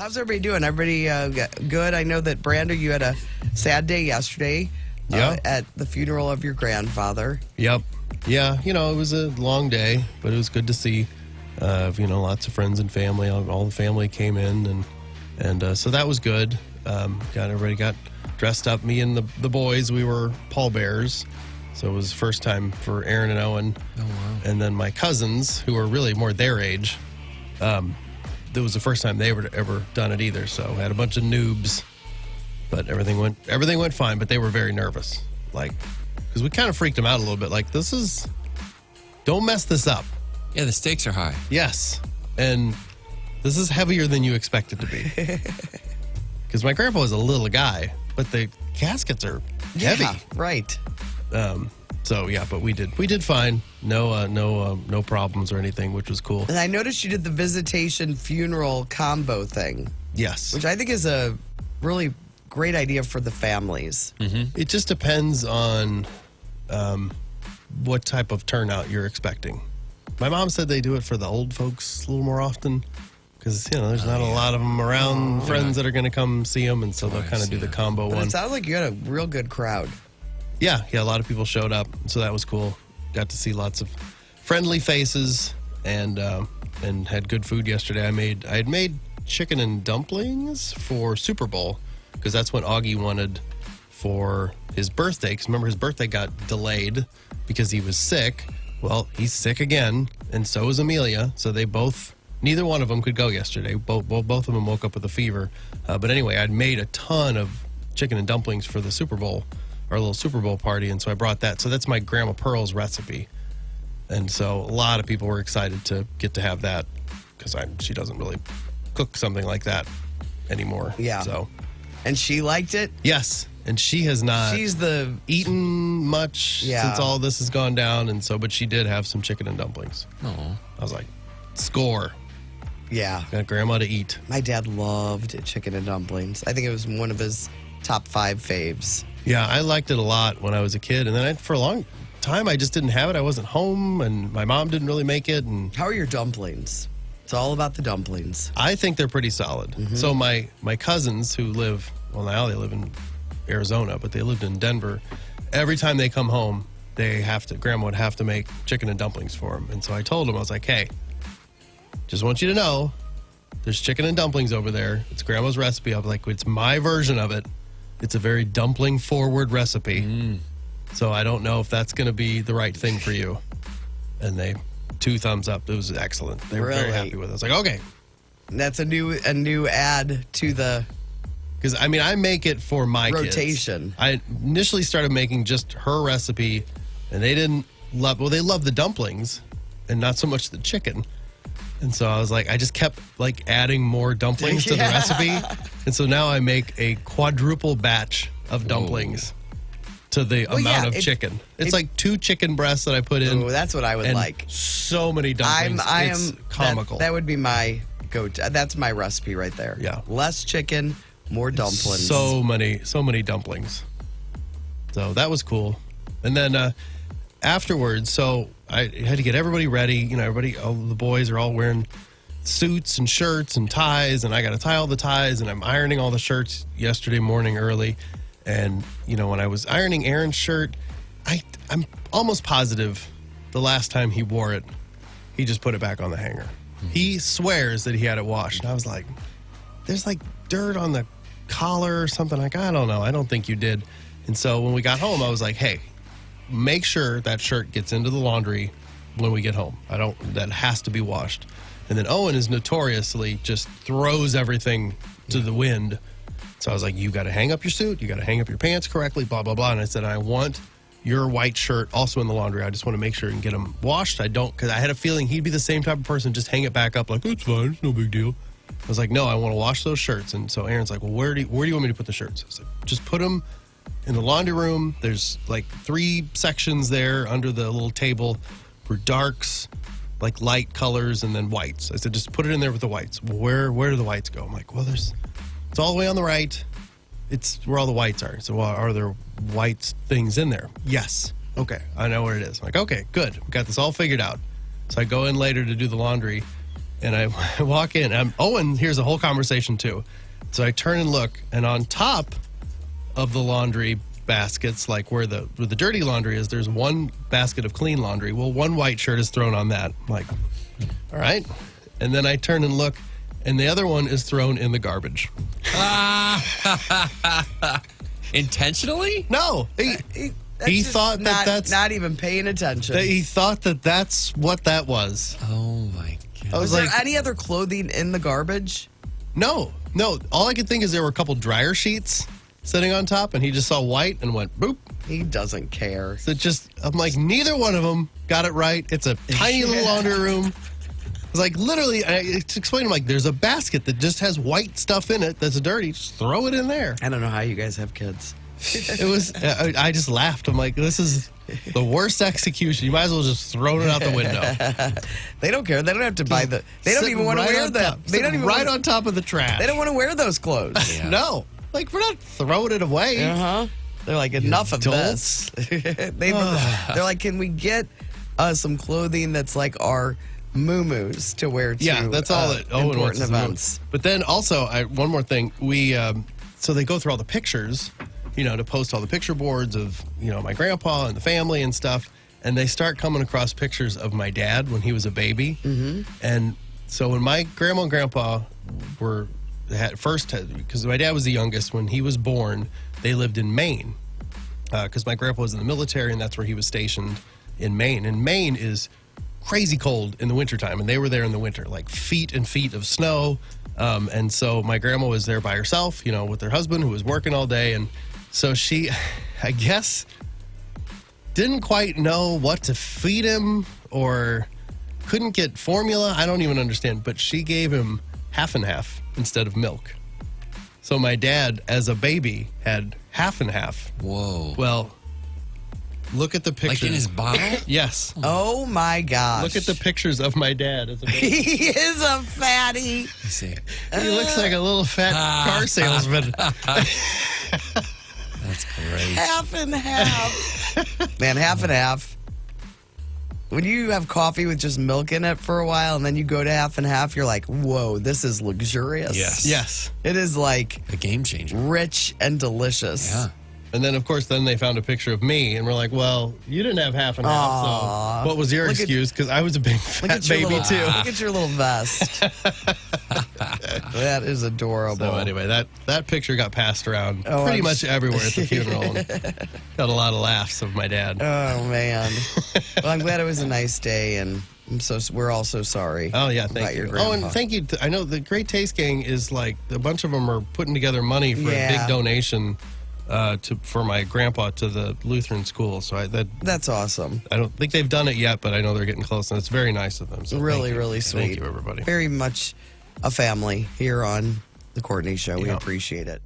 How's everybody doing? Everybody good? I know that, Brando, you had a sad day yesterday at the funeral of your grandfather. Yep. Yeah, it was a long day, but it was good to see, lots of friends and family. All the family came in, and so that was good. Everybody got dressed up. Me and the boys, we were pallbearers. So it was the first time for Aaron and Owen. Oh, wow. And then my cousins, who are really more their age, it was the first time they ever done it either. So I had a bunch of noobs, but everything went fine. But they were very nervous, because we kind of freaked them out a little bit. Don't mess this up. Yeah, the stakes are high. Yes, and this is heavier than you expect it to be. Because my grandpa was a little guy, but the caskets are heavy. Yeah, right. But we did fine. No problems or anything, which was cool. And I noticed you did the visitation funeral combo thing. Yes. Which I think is a really great idea for the families. Mm-hmm. It just depends on what type of turnout you're expecting. My mom said they do it for the old folks a little more often because, there's not a lot of them around, friends that are going to come see them, and so they'll kind of do the combo but one. It sounds like you had a real good crowd. Yeah, a lot of people showed up, so that was cool. Got to see lots of friendly faces and had good food yesterday. I had made chicken and dumplings for Super Bowl because that's what Augie wanted for his birthday. Because remember, his birthday got delayed because he was sick. Well, he's sick again, and so is Amelia. So neither one of them could go yesterday. Both of them woke up with a fever. But anyway, I'd made a ton of chicken and dumplings for the Super Bowl. Our little Super Bowl party, and so I brought that. So that's my Grandma Pearl's recipe. And so a lot of people were excited to get to have that because she doesn't really cook something like that anymore. Yeah. So. And she liked it? Yes. And she has not eaten much since all this has gone down. And so, but she did have some chicken and dumplings. Oh. I was like, score. Yeah. Got Grandma to eat. My dad loved chicken and dumplings. I think it was one of his top 5 faves. Yeah, I liked it a lot when I was a kid. And then for a long time, I just didn't have it. I wasn't home, and my mom didn't really make it. And how are your dumplings? It's all about the dumplings. I think they're pretty solid. Mm-hmm. So my cousins who now they live in Arizona, but they lived in Denver. Every time they come home, Grandma would have to make chicken and dumplings for them. And so I told them, I was like, hey, just want you to know, there's chicken and dumplings over there. It's Grandma's recipe. I was like, it's my version of it. It's a very dumpling-forward recipe. Mm. So I don't know if that's going to be the right thing for you. And they 2 thumbs up. It was excellent. They were very happy with it. I was like, okay. That's a new add to the... Because, I make it for my rotation. Kids. I initially started making just her recipe, and they didn't love... Well, they love the dumplings and not so much the chicken. And so I was like, I just kept adding more dumplings to the recipe. And so now I make a quadruple batch of dumplings to the amount of chicken. It's like 2 chicken breasts that I put in. Oh, that's what I would like. So many dumplings. It's comical. That would be my go-to. That's my recipe right there. Yeah. Less chicken, more dumplings. So many dumplings. So that was cool. And then afterwards, so I had to get everybody ready. All the boys are all wearing suits and shirts and ties, and I got to tie all the ties, and I'm ironing all the shirts yesterday morning early. And, when I was ironing Aaron's shirt, I'm almost positive the last time he wore it, he just put it back on the hanger. Mm-hmm. He swears that he had it washed. And I was like, there's dirt on the collar or something. I don't know. I don't think you did. And so when we got home, I was like, hey, make sure that shirt gets into the laundry when we get home. That has to be washed. And then Owen is notoriously just throws everything to the wind. So I was like, you got to hang up your suit. You got to hang up your pants correctly, blah, blah, blah. And I said, I want your white shirt also in the laundry. I just want to make sure and get them washed. Because I had a feeling he'd be the same type of person, just hang it back up like, it's fine, it's no big deal. I was like, no, I want to wash those shirts. And so Aaron's like, well, where do you want me to put the shirts? I said, just put them in the laundry room. There's 3 sections there under the little table for darks, light colors, and then whites. I said, just put it in there with the whites. Well, where do the whites go? I'm like, well, it's all the way on the right. It's where all the whites are. So, well, are there white things in there? Yes. Okay, I know where it is. I'm like, okay, good. We got this all figured out. So I go in later to do the laundry, And I walk in. And here's a whole conversation, too. So I turn and look, and on top of the laundry baskets, like where the dirty laundry is, there's one basket of clean laundry. Well, one white shirt is thrown on that. I'm like, all right. And then I turn and look, and the other one is thrown in the garbage. Intentionally? No. He thought that's not even paying attention. He thought that's what that was. Oh, my God. Was there any other clothing in the garbage? No. All I could think is there were a couple dryer sheets sitting on top, and he just saw white and went, boop. He doesn't care. So I'm like, neither one of them got it right. It's a tiny little laundry room. It's like, literally, I explained to him, like, there's a basket that just has white stuff in it that's dirty. Just throw it in there. I don't know how you guys have kids. It was, I just laughed. I'm like, this is the worst execution. You might as well just throw it out the window. They don't care. They don't have to buy the. They don't even want to wear them. They don't even on top of the trash. They don't want to wear those clothes. Yeah. No, like we're not throwing it away. They're like, enough of this. They're like, can we get some clothing that's like our muumuus to wear to? Yeah, that's all. Important events. But then also, one more thing. We so they go through all the pictures, to post all the picture boards of my grandpa and the family and stuff. And they start coming across pictures of my dad when he was a baby. Mm-hmm. And so when my grandma and grandpa because my dad was the youngest, when he was born, they lived in Maine. Because my grandpa was in the military, and that's where he was stationed, in Maine. And Maine is crazy cold in the wintertime, and they were there in the winter, like feet and feet of snow. And so my grandma was there by herself, with her husband, who was working all day. And so she, I guess, didn't quite know what to feed him or couldn't get formula. I don't even understand. But she gave him half and half instead of milk. So my dad, as a baby, had half and half. Whoa. Well, look at the pictures. Like in his bottle? Yes. Oh, my gosh. Look at the pictures of my dad as a baby. He is a fatty. Let me see. He looks like a little fat car salesman. That's great. Half and half. Man, half and half. When you have coffee with just milk in it for a while and then you go to half and half, you're like, whoa, this is luxurious. Yes. It is like A game changer. rich and delicious. Yeah. And then, of course, they found a picture of me, and we're like, well, you didn't have half and half, so what was your excuse? Because I was a big fat baby, too. Look at your little vest. That is adorable. So anyway, that picture got passed around pretty much everywhere at the funeral. And got a lot of laughs of my dad. Oh, man. Well, I'm glad it was a nice day, and we're all so sorry. Oh, yeah, thank you. Your grandpa. And thank you. I know the Great Taste Gang is like, a bunch of them are putting together money for a big donation for my grandpa to the Lutheran school. So that's awesome. I don't think they've done it yet, but I know they're getting close, and it's very nice of them. So really, really sweet. Thank you, everybody. Very much a family here on the Courtney Show. We appreciate it.